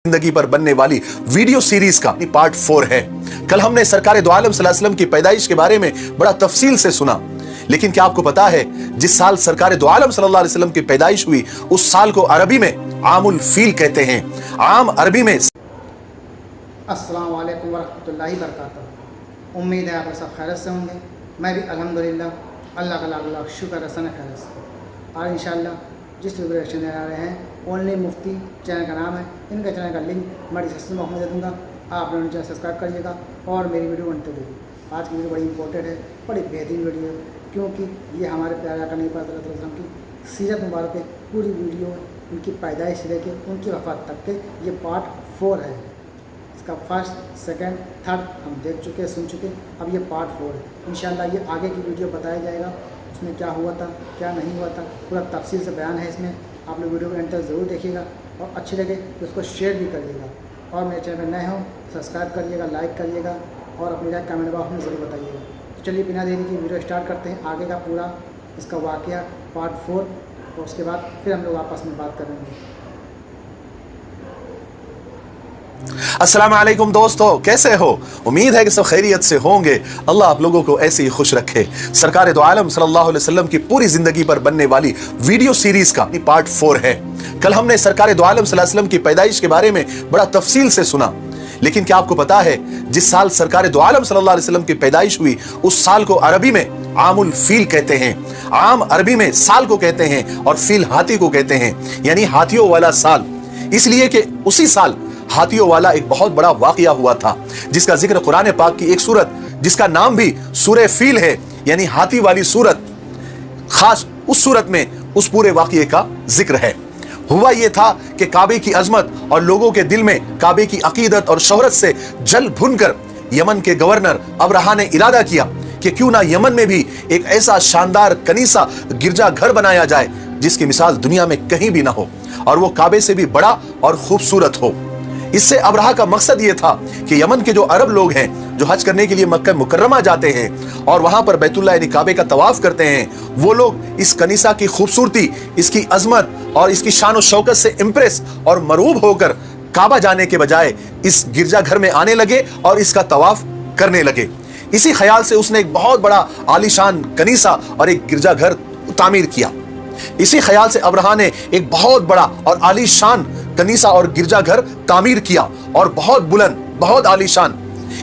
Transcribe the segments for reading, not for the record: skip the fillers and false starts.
जिंदगी पर बनने वाली वीडियो सीरीज का पार्ट 4 है। कल हमने सरकार दो आलम सल्लल्लाहु अलैहि वसल्लम की पैदाइश के बारे में बड़ा तफसील से सुना, लेकिन क्या आपको पता है जिस साल सरकार दो आलम सल्लल्लाहु अलैहि वसल्लम की पैदाइश हुई उस साल को अरबी में आमुल फील कहते हैं। आम अरबी में अस्सलाम वालेकुम वरहमतुल्लाहि वबरकातुहू। उम्मीद है आप सब खैरियत से होंगे। मैं भी अल्हम्दुलिल्लाह अल्लाह का लाख लाख शुक्र हसन खैरियत से। और इंशाअल्लाह जिस रिएक्शन दे रहे हैं ओनली मुफ्ती चैनल का नाम है, इनका चैनल का लिंक मैं डिस्क्रिप्शन बॉक्स में दे दूँगा। आप लोग चैनल सब्सक्राइब करिएगा और मेरी वीडियो बनते देखिए। आज की वीडियो बड़ी इंपॉर्टेंट है, बड़ी बेहतरीन वीडियो है, क्योंकि ये हमारे प्यारे आका नबी पाक सल्लल्लाहु अलैहि वसल्लम की सीरत मुबारक पे पूरी वीडियो है। उनकी पैदाइश से लेके उनकी वफ़ात तक के ये पार्ट 4 है। इसका फर्स्ट, सेकंड, थर्ड हम देख चुके, सुन चुके। अब ये पार्ट 4 है। इंशाल्लाह ये आगे की वीडियो बताया जाएगा, उसमें क्या हुआ था क्या नहीं हुआ था, पूरा तफसील से बयान है इसमें। आप लोग वीडियो को एंड तक ज़रूर देखिएगा और अच्छी लगे तो उसको शेयर भी करिएगा। और मेरे चैनल में नए हो सब्सक्राइब करिएगा, लाइक करिएगा और अपनी राय कमेंट बॉक्स में ज़रूर बताइएगा। तो चलिए बिना देरी की वीडियो स्टार्ट करते हैं। आगे का पूरा इसका वाक़या पार्ट 4 और उसके बाद फिर हम लोग आपस में बात करेंगे। अस्सलाम वालेकुम दोस्तों, कैसे हो? उम्मीद है कि सब खैरियत से होंगे। अल्लाह आप लोगों को ऐसे ही खुश रखे। सरकार दो आलम सल्लल्लाहु अलैहि वसल्लम की पूरी जिंदगी पर बनने वाली वीडियो सीरीज का पार्ट 4 है। कल हमने सरकार दो आलम सल्लल्लाहु अलैहि वसल्लम की पैदाइश के बारे में बड़ा तफसील से सुना, लेकिन क्या आपको पता है जिस साल सरकार दो आलम सल्लल्लाहु अलैहि वसल्लम की पैदाइश हुई उस साल को अरबी में आमुल फील कहते हैं। आम अरबी में साल को कहते हैं और फील हाथी को कहते हैं, यानी हाथियों वाला साल। इसलिए कि उसी साल हाथियों वाला एक बहुत बड़ा वाकया हुआ था, जिसका जिक्र कुरान पाक की एक सूरत जिसका नाम भी सूरह फील है, यानी हाथी वाली सूरत, खास उस सूरत में उस पूरे वाकये का जिक्र है। हुआ यह था कि काबे की अजमत और लोगों के दिल में काबे की अकीदत और शोहरत से जल भुनकर यमन के गवर्नर अबरहा ने इरादा किया कि क्यों ना यमन में भी एक ऐसा शानदार कनीसा गिरजा घर बनाया जाए जिसकी मिसाल दुनिया में कहीं भी ना हो और वो काबे से भी बड़ा और खूबसूरत हो। इससे अबरहा का मकसद ये था कि यमन के जो अरब लोग हैं जो हज करने के लिए मक्का मुकर्रमा जाते हैं और वहां पर बैतुल्लाह यानी काबे का तवाफ करते हैं, वो लोग इस कनीसा की खूबसूरती, इसकी अजमत और इसकी शान और शौकत से इम्प्रेस और मरूब होकर काबा जाने के बजाय इस गिरजा घर में आने लगे और इसका तवाफ करने लगे। इसी ख्याल से उसने एक बहुत बड़ा आलीशान कनीसा और एक गिरजा घर तामीर किया। इसी ख्याल से अबरहा ने एक बहुत बड़ा और आलीशान कनीसा और गिरजा घर तामीर किया और बहुत बुलंद, बहुत आलीशान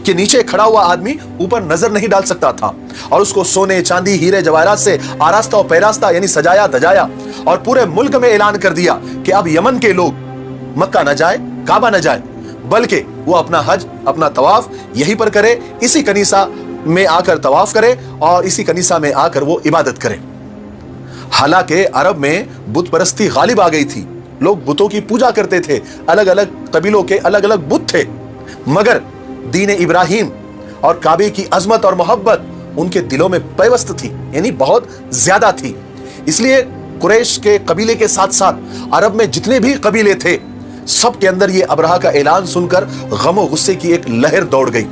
कि नीचे खड़ा हुआ आदमी ऊपर नजर नहीं डाल सकता था और उसको सोने, चांदी, हीरे जवाहरात से आरास्ता और पैरास्ता यानी सजाया धजाया और पूरे मुल्क में ऐलान कर दिया कि अब यमन के लोग मक्का न जाए, काबा न जाए, बल्कि वो अपना हज, अपना तवाफ यहीं पर करे, इसी कनीसा में आकर तवाफ करे और इसी कनीसा में आकर वो इबादत करे। हालांकि अरब में बुत परस्ती गालिब आ गई थी, लोग बुतों की पूजा करते थे, अलग अलग कबीलों के अलग अलग बुत थे, मगर दीन इब्राहिम और काबे की अजमत और मोहब्बत उनके दिलों में पैवस्त थी, यानी बहुत ज्यादा थी। इसलिए कुरैश के कबीले के साथ साथ अरब में जितने भी कबीले थे सब के अंदर ये अबरहा का ऐलान सुनकर गम और गुस्से की एक लहर दौड़ गई।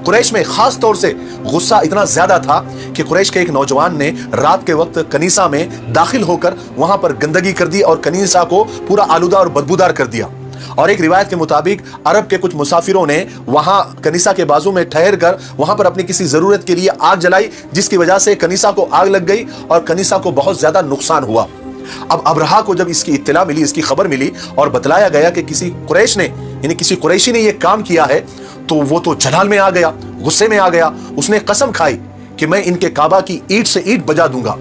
कुरैश में खास तौर से गुस्सा इतना ज्यादा था कि कुरैश के एक नौजवान ने रात के वक्त कनीसा में दाखिल होकर वहां पर गंदगी कर दी और कनीसा को पूरा आलूदा और बदबूदार कर दिया। और एक रिवायत के मुताबिक अरब के कुछ मुसाफिरों ने वहां कनीसा के बाजू में ठहर कर वहां पर अपनी किसी जरूरत के लिए आग जलाई, जिसकी वजह से कनीसा को आग लग गई और कनीसा को बहुत ज्यादा नुकसान हुआ। अब अबरहा को जब इसकी इत्तला मिली, इसकी खबर मिली और बतलाया गया कि किसी कुरैश ने, यानी किसी कुरैशी ने यह काम किया है, तो वो तो जलाल में आ गया, गुस्से में आ गया। उसने कसम खाई कि मैं इनके काबा की ईंट से ईंट बजा दूंगा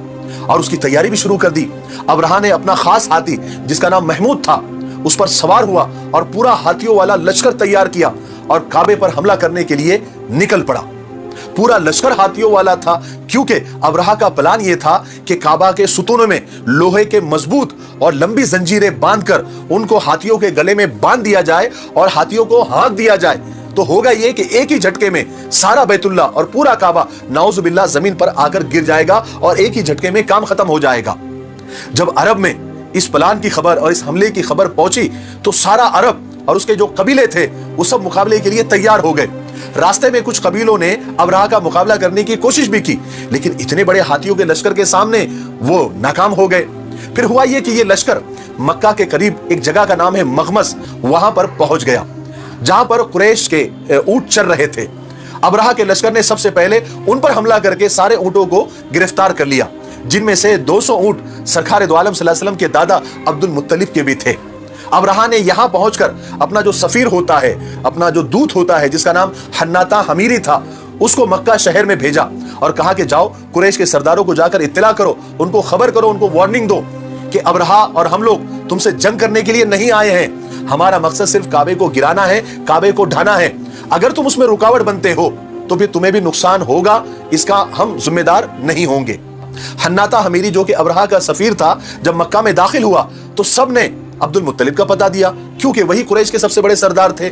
और उसकी तैयारी भी शुरू कर दी। अबरहा ने अपना खास हाथी जिसका नाम महमूद था उस पर सवार हुआ और पूरा हाथियों वाला लश्कर तैयार किया और काबे पर हमला करने के लिए निकल पड़ा। पूरा लश्कर हाथियों वाला था, क्योंकि अबरहा का प्लान यह था कि काबा के सुतूनों में लोहे के मजबूत और लंबी जंजीरें बांधकर उनको हाथियों के गले में बांध दिया जाए और हाथियों को हाँक दिया जाए। तो होगा ये कि एक ही झटके में सारा बैतुल्लाह और पूरा काबा नाउजुबिल्लाह जमीन पर आकर गिर जाएगा और एक ही झटके में काम खत्म हो जाएगा। जब अरब में इस प्लान की खबर और इस हमले की खबर पहुंची तो सारा अरब और उसके जो कबीले थे वो सब मुकाबले के लिए तैयार हो गए। रास्ते में कुछ कबीलों ने अबरहा का मुकाबला करने की कोशिश भी की, लेकिन इतने बड़े हाथियों के लश्कर के सामने वो नाकाम हो गए। फिर हुआ ये कि ये लश्कर मक्का के करीब एक जगह का नाम है मगमस, वहां पर पहुंच गया जहां पर कुरैश के ऊंट चर रहे थे। अबरहा के लश्कर ने सबसे पहले उन पर हमला करके सारे ऊंटों को गिरफ्तार कर लिया, जिनमें से 200 ऊंट सरकार दो आलम सल्लल्लाहु अलैहि वसल्लम के दादा अब्दुल मुत्तलिब के भी थे। अबरहा ने यहां पहुंचकर अपना जो सफीर होता है, अपना जो दूत होता है जिसका नाम हन्नाता हमीरी था, उसको मक्का शहर में भेजा और कहा कि जाओ कुरैश के सरदारों को जाकर इत्तला करो, उनको खबर करो, उनको वार्निंग दो कि अबरहा और हम लोग तुमसे जंग करने के लिए नहीं आए हैं, हमारा मकसद सिर्फ काबे को गिराना है, काबे को ढाना है। अगर तुम उसमें रुकावट बनते हो तो फिर तुम्हें भी नुकसान होगा, इसका हम जिम्मेदार नहीं होंगे। हन्नाता हमीरी जो कि अबरहा का सफीर था, जब मक्का में दाखिल हुआ तो सब ने अब्दुल मुत्तलिब का पता दिया, क्योंकि वही कुरैश के सबसे बड़े सरदार थे।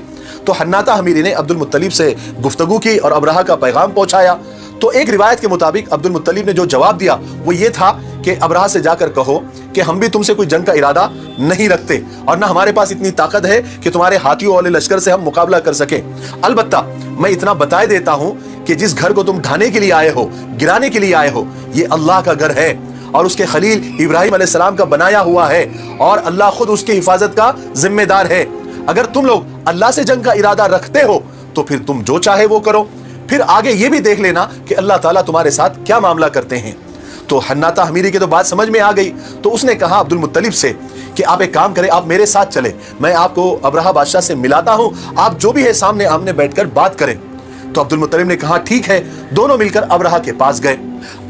तो हन्नाता हमीरी ने अब्दुल मुत्तलिब से गुफ्तगू की और अबरहा का पैगाम पहुंचाया। तो एक रिवायत के मुताबिक अब्दुल मुत्तलिब ने जो जवाब दिया वो ये था कि अबरहा से जाकर कहो कि हम भी तुमसे कोई जंग का इरादा नहीं रखते और ना हमारे पास इतनी ताकत है कि तुम्हारे हाथियों वाले लश्कर से हम मुकाबला कर सके। अलबत्ता मैं इतना बताए देता हूं कि जिस घर को तुम ढाने के लिए आए हो, गिराने के लिए आए हो, ये अल्लाह का घर है और उसके खलील इब्राहिम अलैहिस्सलाम का बनाया हुआ है और अल्लाह खुद उसकी हिफाजत का जिम्मेदार है। अगर तुम लोग अल्लाह से जंग का इरादा रखते हो तो फिर तुम जो चाहे वो करो, फिर आगे ये भी देख लेना कि अल्लाह ताला तुम्हारे साथ क्या मामला करते हैं। तो हन्नाता हमीरी की तो बात समझ में आ गई, तो उसने कहा अब्दुल मुत्तलिब से कि आप एक काम करें, आप मेरे साथ चले, मैं आपको अबरहा बादशाह से मिलाता हूं, आप जो भी है सामने आमने बैठकर बात करें। तो अब्दुल मुत्तलिब ने कहा ठीक है। दोनों मिलकर अबरहा के पास गए।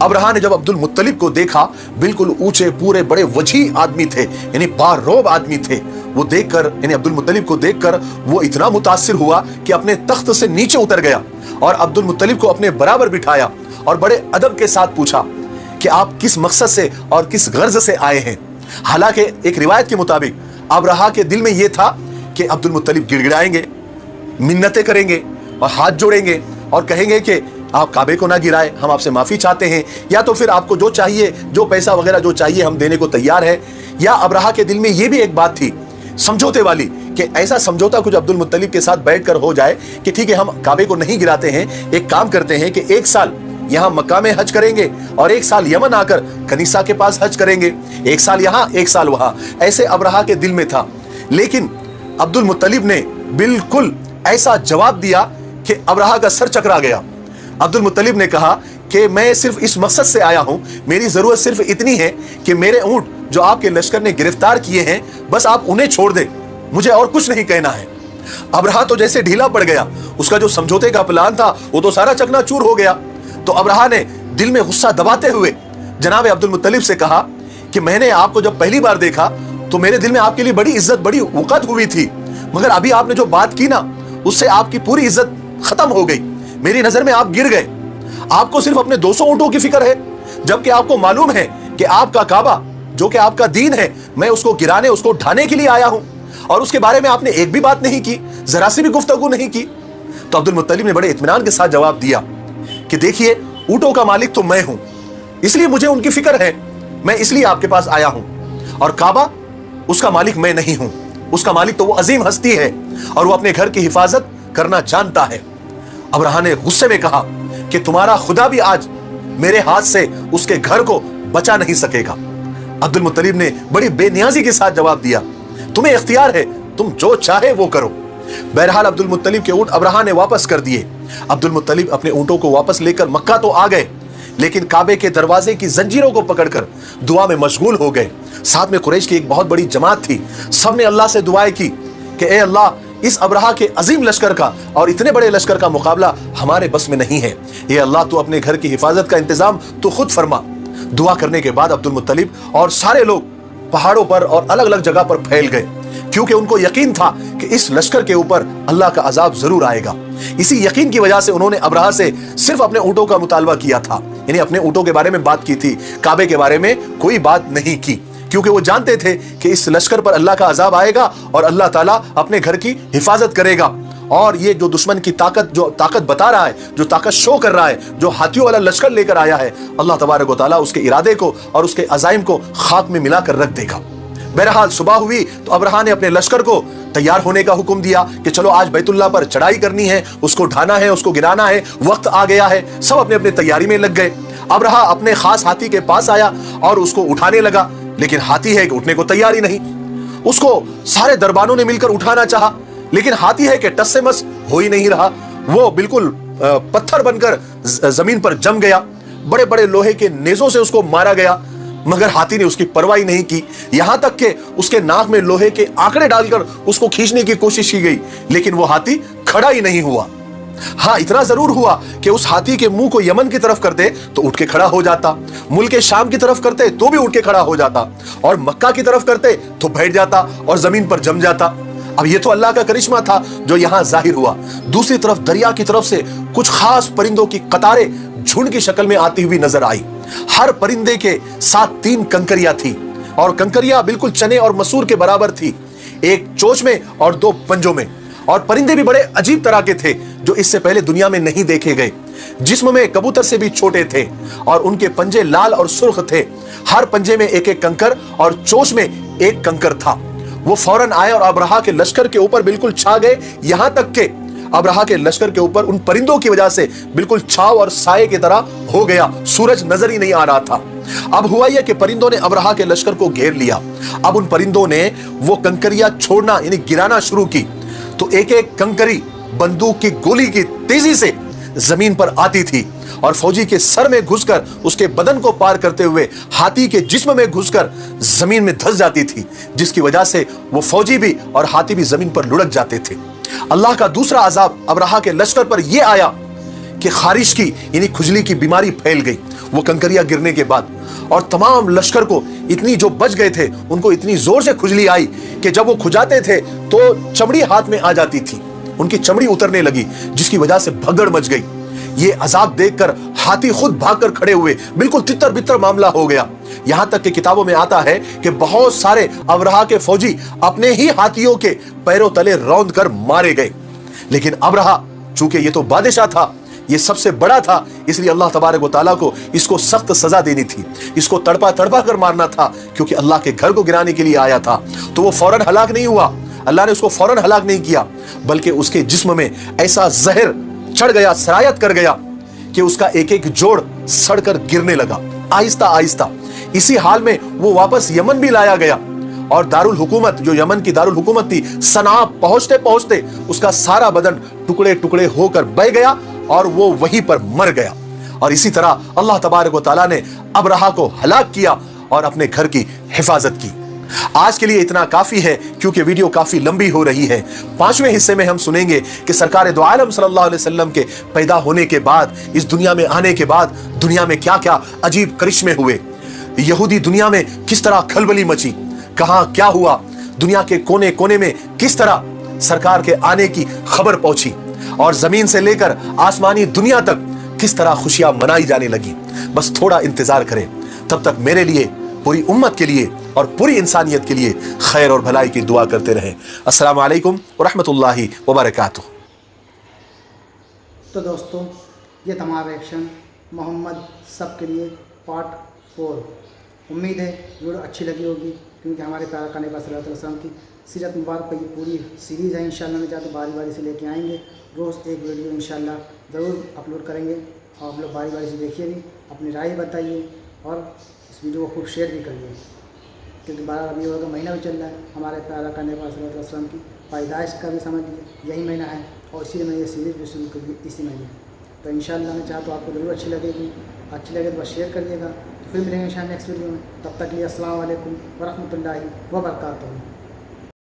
अबरहा ने जब अब्दुल मुत्तलिब को देखा, बिल्कुल ऊंचे पूरे बड़े वजी आदमी थे, यानी बारोब आदमी थे। वो देखकर, यानी अब्दुल मुत्तलिब को देखकर वो इतना मुतासिर हुआ कि अपने तख्त से नीचे उतर गया और अब्दुल मुत्तलिब को अपने बराबर बिठाया और बड़े अदब के साथ पूछा कि आप किस मकसद से और किस गर्ज से आए हैं। हालांकि एक रिवायत के मुताबिक अबरहा के दिल में यह था कि अब्दुल मुत्तलिब गिड़गिड़ाएंगे, मिन्नतें करेंगे और हाथ जोड़ेंगे और कहेंगे कि आप काबे को ना गिराए, हम आपसे माफी चाहते हैं, या तो फिर आपको जो चाहिए, जो पैसा वगैरह जो चाहिए हम देने को तैयार है। या अबरहा के दिल में यह भी एक बात थी समझौते वाली कि ऐसा समझौता कुछ अब्दुल मुत्तलिब के साथ बैठकर हो जाए कि ठीक है हम काबे को नहीं गिराते हैं, एक काम करते हैं कि एक साल यहां मक्का में हज करेंगे और एक साल यमन आकर कनीसा के पास हज करेंगे, एक साल यहां एक साल वहां। ऐसे अबरहा के दिल में था। लेकिन अब्दुल मुत्तलिब ने बिल्कुल ऐसा जवाब दिया कि अबरहा का सर चकरा गया। अब्दुल मुत्तलिब ने कहा कि मैं सिर्फ इस मकसद से आया हूं, मेरी जरूरत सिर्फ इतनी है कि मेरे ऊंट जो आपके लश्कर ने गिरफ्तार किए हैं, बस आप उन्हें छोड़ दें, मुझे और कुछ नहीं कहना है। अबरहा तो जैसे ढीला पड़ गया, उसका जो समझौते का प्लान था वो तो सारा चकनाचूर हो गया। तो अबरहा ने दिल में गुस्सा दबाते हुए जनाब अब्दुल मुत्तलिब से कहा कि मैंने आपको जब पहली बार देखा तो मेरे दिल में आपके लिए बड़ी इज्जत, बड़ी वक़्त हुई थी, मगर अभी आपने जो बात की ना, उससे आपकी पूरी इज्जत खत्म हो गई। मेरी नजर में आप गिर गए। आपको सिर्फ अपने 200 ऊंटों की फिक्र है, जबकि आपको मालूम है कि आपका काबा जो कि आपका दीन है, मैं उसको गिराने, उसको ढाने के लिए आया हूं और उसके बारे में आपने एक भी बात नहीं की, जरा सी भी गुफ्तगू नहीं की। तो अब्दुल मुत्तलिब ने बड़े इत्मीनान के साथ जवाब दिया कि देखिए, ऊंटों का मालिक तो मैं हूं, इसलिए मुझे उनकी फिक्र है, मैं इसलिए आपके पास आया हूं, और काबा उसका मालिक मैं नहीं हूं, उसका मालिक तो वो अजीम हस्ती है और वो अपने घर की हिफाजत करना जानता है। अबरहा ने गुस्से में कहा कि तुम्हारा खुदा भी आज मेरे हाथ से उसके घर को बचा नहीं सकेगा। अब्दुल मुत्तलिब ने बड़ी बेनियाजी के साथ जवाब दिया, तुम्हें इख्तियार है, तुम जो चाहे वो करो। बहरहाल अब्दुल मुत्तलिब के ऊंट अबरहा ने वापस कर दिए। अब्दुल मुत्तलिब अपने ऊंटों को वापस लेकर मक्का तो आ गए, लेकिन काबे के दरवाजे की जंजीरों को पकड़कर दुआ में मशगूल हो गए। साथ में कुरैश की एक बहुत बड़ी जमात थी। सबने अल्लाह से दुआएं की कि ए अल्लाह, इस अबरहा के अजीम लश्कर का और इतने बड़े लश्कर का मुकाबला हमारे बस में नहीं है। ये अल्लाह, तू अपने घर की हिफाजत का इंतजाम तू खुद फरमा। दुआ करने के बाद अब्दुल मुत्तलिब और सारे लोग पहाड़ों पर और अलग अलग जगह पर फैल गए, क्योंकि उनको यकीन था कि इस लश्कर के ऊपर अल्लाह का अजाब जरूर आएगा। इसी यकीन की वजह से उन्होंने अबरहा से सिर्फ अपने ऊंटों का मुतालबा किया था, यानी अपने ऊंटों के बारे में बात की थी, काबे के बारे में कोई बात नहीं की, क्योंकि वो जानते थे कि इस लश्कर पर अल्लाह का अजाब आएगा और अल्लाह ताला अपने घर की हिफाजत करेगा। और ये जो दुश्मन की ताकत, जो ताकत बता रहा है, जो ताकत शो कर रहा है, जो हाथियों वाला लश्कर लेकर आया है, अल्लाह तबारक व तआला उसके इरादे को और उसके अज़ाइम को खाक में मिलाकर रख देगा। बहरहाल सुबह हुई तो अबरहा ने अपने लश्कर को तैयार होने का हुक्म दिया कि चलो आज बैतुल्लाह पर चढ़ाई करनी है, उसको ढाना है, उसको गिराना है, वक्त आ गया है। सब अपने अपने तैयारी में लग गए। अबरहा अपने खास हाथी के पास आया और उसको उठाने लगा लेकिन हाथी है कि उठने को तैयार ही नहीं। उसको सारे दरबानों ने मिलकर उठाना चाहा, लेकिन हाथी है कि टस से मस हो ही नहीं रहा। वो बिल्कुल पत्थर बनकर जमीन पर जम गया। बड़े बड़े लोहे के नेजों से उसको मारा गया, मगर हाथी ने उसकी परवाह नहीं की। यहां तक कि उसके नाक में लोहे के आंकड़े डालकर उसको खींचने की कोशिश की गई, लेकिन वो हाथी खड़ा ही नहीं हुआ। हाँ, इतना जरूर हुआ कि उस हाथी के मुंह को यमन की तरफ करते तो उठ के खड़ा हो जाता, मुल्क के शाम की तरफ करते तो भी उठ के खड़ा हो जाता, और मक्का की तरफ करते तो बैठ जाता और जमीन पर जम जाता। अब ये तो अल्लाह का करिश्मा था जो यहां जाहिर हुआ। दूसरी तरफ दरिया की तरफ से कुछ खास परिंदों की कतारें झुंड की शक्ल में आती हुई नजर आई। हर परिंदे के साथ 3 कंकरियां थी, और कंकरियां बिल्कुल चने और मसूर के बराबर थी, एक चोंच में और 2 पंजों में। और परिंदे भी बड़े अजीब तरह के थे जो इससे पहले दुनिया में नहीं देखे गए। जिस्म में कबूतर से भी छोटे थे, और उनके पंजे लाल और सुर्ख थे। हर पंजे में एक एक कंकर और चोंच में एक कंकर था। वो फौरन आए और अबरहा के लश्कर के ऊपर बिल्कुल छा गए, यहां तक के अबरहा के लश्कर के ऊपर उन परिंदों की वजह से बिल्कुल छाव और साये की तरह हो गया। सूरज नजर ही नहीं आ रहा था। अब हुआ यह कि परिंदों ने अबरहा के लश्कर को घेर लिया। अब उन परिंदों ने वो कंकरियां छोड़ना यानी गिराना शुरू की, तो एक एक कंकरी बंदूक की गोली की तेजी से जमीन पर आती थी, और फौजी के सर में घुसकर उसके बदन को पार करते हुए हाथी के जिस्म में घुसकर जमीन में धंस जाती थी, जिसकी वजह से वो फौजी भी और हाथी भी जमीन पर लुढ़क जाते थे। अल्लाह का दूसरा अजाब अबरहा के लश्कर पर यह आया कि खारिश की यानी खुजली की बीमारी फैल गई वो कंकरियां गिरने के बाद, और तमाम लश्कर को इतनी जो बच गए थे उनको इतनी जोर से खुजली आई कि जब वो खुजाते थे तो चमड़ी हाथ में आ जाती थी, उनकी चमड़ी उतरने लगी, जिसकी वजह से भगदड़ मच गई। ये अजाब देखकर हाथी खुद भागकर खड़े हुए, बिल्कुल तितर बितर मामला हो गया। यहां तक कि किताबों में आता है कि बहुत सारे अबरहा के फौजी अपने ही हाथियों के पैरों तले रौंद कर मारे गए। लेकिन अबरहा चूंकि ये तो बादशाह था, ये सबसे बड़ा था, इसलिए अल्लाह तबारक व तआला को इसको सख्त सजा देनी थी, इसको तड़पा तड़पा कर मारना था, क्योंकि अल्लाह के घर को गिराने के लिए आया था। तो वो फौरन हलाक नहीं हुआ, अल्लाह ने उसको फौरन हलाक नहीं किया, बल्कि उसके जिस्म में ऐसा जहर चढ़ गया, सरायत कर गया कि उसका एक एक जोड़ सड़कर गिरने लगा आहिस्ता आहिस्ता। इसी हाल में वो वापस यमन भी लाया गया, और दारुल हुकूमत जो यमन की दारुल हुकूमत थी सना पहुंचते पहुंचते उसका सारा बदन टुकड़े टुकड़े होकर बह गया और वो वहीं पर मर गया। और इसी तरह अल्लाह तबारक व तआला ने अबरहा को हलाक किया और अपने घर की हिफाजत की। आज के लिए इतना काफी है, क्योंकि वीडियो काफी लंबी हो रही है। 5वें हिस्से में हम सुनेंगे कि सरकार दो आलम सल्लल्लाहु अलैहि वसल्लम के पैदा होने के बाद, इस दुनिया में आने के बाद दुनिया में क्या क्या अजीब करिश्मे हुए, यहूदी दुनिया में किस तरह खलबली मची, कहां क्या हुआ, दुनिया के कोने कोने में किस तरह सरकार के आने की खबर पहुंची, और जमीन से लेकर आसमानी दुनिया तक किस तरह खुशियां मनाई जाने लगी। बस थोड़ा इंतजार करें, तब तक मेरे लिए, पूरी उम्मत के लिए और पूरी इंसानियत के लिए खैर और भलाई की दुआ करते रहें। अस्सलामु अलैकुम व रहमतुल्लाहि व बरकातुहू। तो दोस्तों, ये तमाम रिएक्शन मोहम्मद सब के लिए पार्ट 4। उम्मीद है वीडियो अच्छी लगी होगी, क्योंकि हमारे प्यारे का नबी सल्लल्लाहु अलैहि वसल्लम की सीरत मुबारक पर ये पूरी सीरीज़ है। इंशाअल्लाह में चाहते बारी बारी से लेके आएंगे, रोज़ एक वीडियो इंशाअल्लाह ज़रूर अपलोड करेंगे, और आप लोग बारी बारी से देखिए भी, अपनी राय बताइए, और इस वीडियो को खूब शेयर भी करिए, क्योंकि 12 रबीउल का महीना भी चल रहा है। हमारे प्यारा का नबी सल्लल्लाहु अलैहि वसल्लम की पैदाइश का भी समझ लीजिए यही महीना है, और इसीलिए मैं ये सीरीज़ भी शुरू करी इसी महीने। तो इंशाअल्लाह मैं चाहता हूँ आपको ज़रूर अच्छी लगेगी, अच्छी लगे तो बस शेयर करिएगा। तो फिर मिलेंगे इंशाअल्लाह नेक्स्ट वीडियो में, तब तक के लिए अस्सलाम वालेकुम व रहमतुल्लाहि व बरकातुहू।